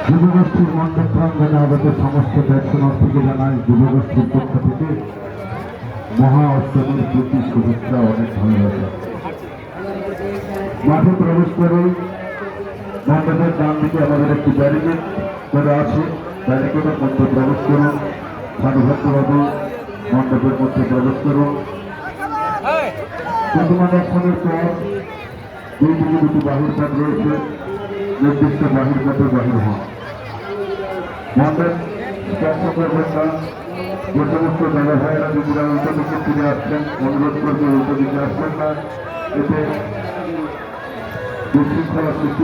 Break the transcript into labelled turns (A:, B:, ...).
A: যুবগোষ্ঠীর মণ্ডপ প্রাঙ্গণে আমাদের সমস্ত দর্শনার্থীকে জানাই যুবগোষ্ঠীর পক্ষ থেকে মহা অষ্টমীর প্রতি শুভেচ্ছা, অনেক ভালোবাসা। মাঠে প্রবেশ করে মণ্ডপের ডান দিকে আমাদের একটি ব্যারিকেড করে আছে, ব্যারিকেডের মধ্যে প্রবেশ করুন, সাধুভক্তভাবে মণ্ডপের মধ্যে প্রবেশ করুন। প্রথমা দর্শনের পর দুই দিকে দুটি বাহির পথ রয়েছে, নির্দিষ্ট বাহির পথে বাহির হন। মণ্ডপ স্পর্শ করবেন না। যে সমস্ত দাদা ভাইয়েরা নিজেরা উল্টো দিকে ফিরে আসছেন, অনুরোধ করবে উল্টো দিকে আসবেন না, এতে বিশৃঙ্খলা সৃষ্টি